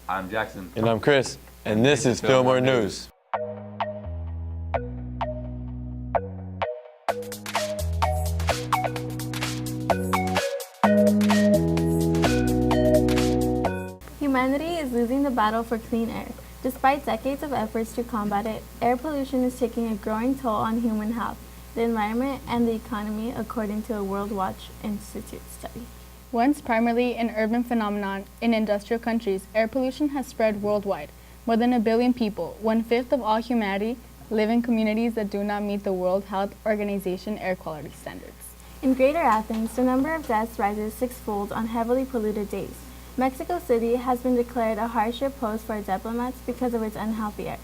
I'm Jackson. And I'm Chris. And this is Fillmore News. Humanity is losing the battle for clean air. Despite decades of efforts to combat it, air pollution is taking a growing toll on human health, the environment, and the economy, according to a World Watch Institute study. Once primarily an urban phenomenon in industrial countries, air pollution has spread worldwide. More than 1 billion people, 1/5 of all humanity, live in communities that do not meet the World Health Organization air quality standards. In Greater Athens, the number of deaths rises sixfold on heavily polluted days. Mexico City has been declared a hardship post for diplomats because of its unhealthy air.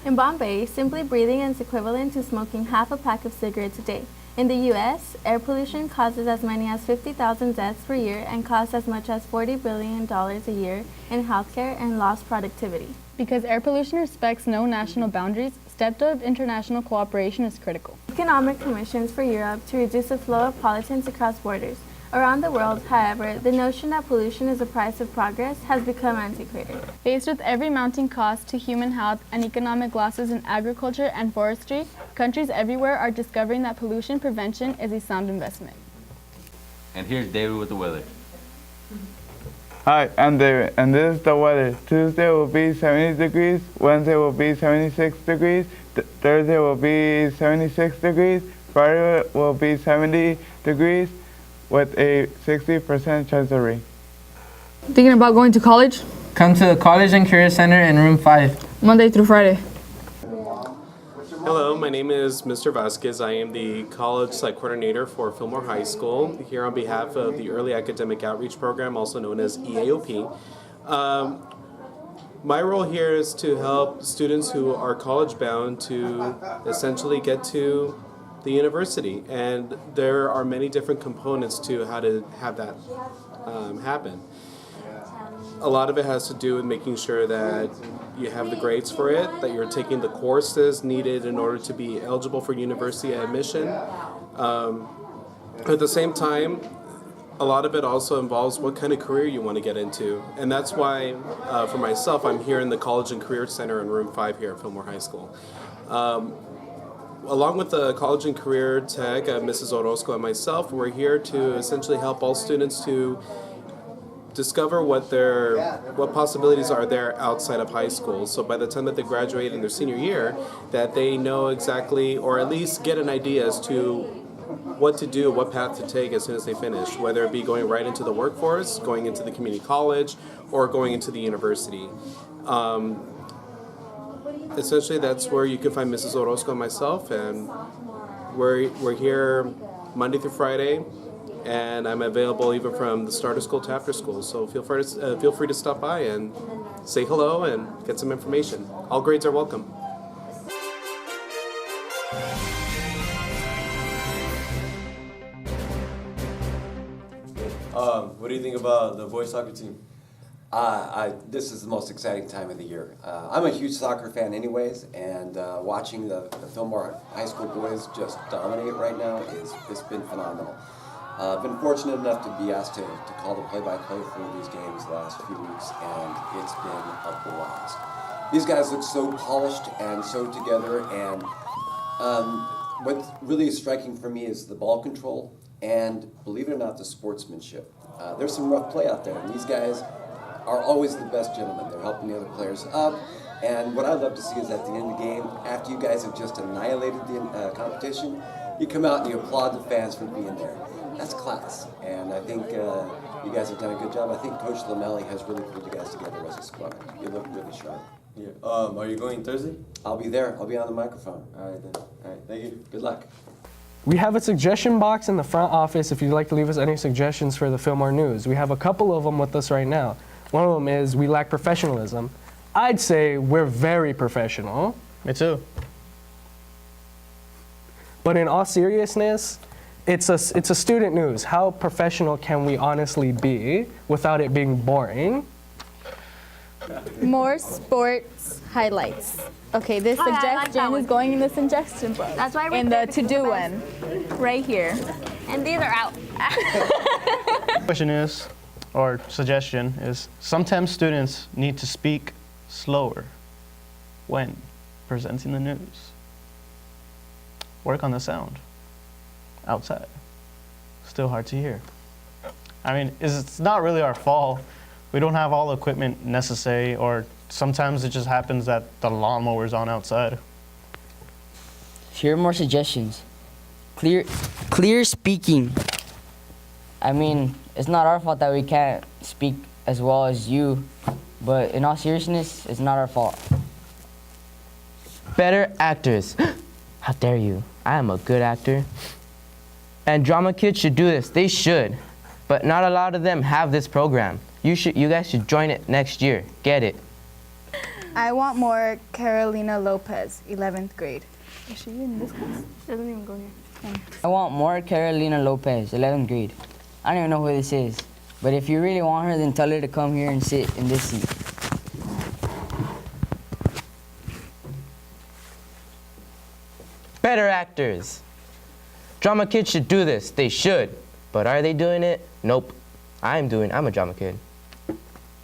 In Bombay, simply breathing is equivalent to smoking half a pack of cigarettes a day. In the U.S., air pollution causes as many as 50,000 deaths per year and costs as much as $40 billion a year in healthcare and lost productivity. Because air pollution respects no national boundaries, stepped-up international cooperation is critical. Economic commissions for Europe to reduce the flow of pollutants across borders. Around the world, however, the notion that pollution is the price of progress has become antiquated. Faced with every mounting cost to human health and economic losses in agriculture and forestry, countries everywhere are discovering that pollution prevention is a sound investment. And here's David with the weather. Hi, I'm David, and this is the weather. Tuesday will be 70 degrees, Wednesday will be 76 degrees, Thursday will be 76 degrees, Friday will be 70 degrees, with a 60% chance of rain. Thinking about going to college? Come to the College and Career Center in room 5. Monday through Friday. Hello, my name is Mr. Vasquez. I am the College Site Coordinator for Fillmore High School, here on behalf of the Early Academic Outreach Program, also known as EAOP. My role here is to help students who are college-bound to essentially get to the university, and there are many different components to how to have that happen. A lot of it has to do with making sure that you have the grades for it, that you're taking the courses needed in order to be eligible for university admission. At the same time, a lot of it also involves what kind of career you want to get into, and that's why, for myself, I'm here in the College and Career Center in room 5 here at Fillmore High School. Along with the College and Career Tech, Mrs. Orozco and myself, we're here to essentially help all students to discover what possibilities are there outside of high school. So by the time that they graduate in their senior year, that they know exactly, or at least get an idea as to what to do, what path to take as soon as they finish, whether it be going right into the workforce, going into the community college, or going into the university. Essentially, that's where you can find Mrs. Orozco and myself, and we're here Monday through Friday, and I'm available even from the start of school to after school. So feel free to stop by and say hello and get some information. All grades are welcome. What do you think about the boys soccer team? This is the most exciting time of the year. I'm a huge soccer fan anyways, and watching the Fillmore High School boys just dominate right now it's been phenomenal. I've been fortunate enough to be asked to call the play-by-play for these games the last few weeks, and it's been a blast. These guys look so polished and so together, and what's really striking for me is the ball control and, believe it or not, the sportsmanship. There's some rough play out there, and these guys are always the best gentlemen. They're helping the other players up, and what I love to see is at the end of the game, after you guys have just annihilated the competition, you come out and you applaud the fans for being there. That's class, and I think you guys have done a good job. I think Coach Lamelli has really pulled you guys together as a squad. You look really sharp. Yeah. Are you going Thursday? I'll be there. I'll be on the microphone. All right then. All right. Thank you. Good luck. We have a suggestion box in the front office if you'd like to leave us any suggestions for the Fillmore News. We have a couple of them with us right now. One of them is we lack professionalism. I'd say we're very professional. Me too. But in all seriousness, it's a student news. How professional can we honestly be without it being boring? More sports highlights. Okay, this suggestion is going in the suggestion book. That's why we're in the to-do supervisor. one, right here. And these are out. Question is, or suggestion is sometimes students need to speak slower when presenting the news. Work on the sound outside. Still hard to hear. I mean, it's not really our fault. We don't have all the equipment necessary, or sometimes it just happens that the lawnmower's on outside. Here are more suggestions. Clear speaking. I mean, it's not our fault that we can't speak as well as you, but in all seriousness, it's not our fault. Better actors. How dare you? I am a good actor. And drama kids should do this. They should. But not a lot of them have this program. You guys should join it next year. Get it? I want more Carolina Lopez, 11th grade. Is she in this class? She doesn't even go here. I want more Carolina Lopez, 11th grade. I don't even know who this is, but if you really want her, then tell her to come here and sit in this seat. Better actors. Drama kids should do this. They should. But are they doing it? Nope. I'm a drama kid.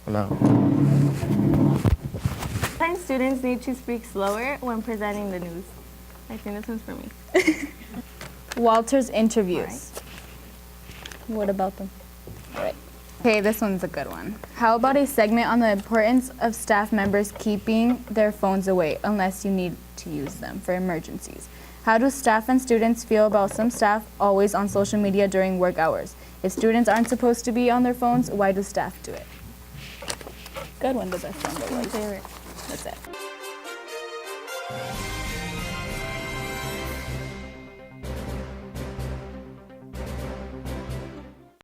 No. Sometimes students need to speak slower when presenting the news. I think this one's for me. Walter's interviews. What about them? All right. Okay, this one's a good one. How about a segment on the importance of staff members keeping their phones away unless you need to use them for emergencies? How do staff and students feel about some staff always on social media during work hours? If students aren't supposed to be on their phones, why do staff do it? Good one, the best one. My favorite. That's it.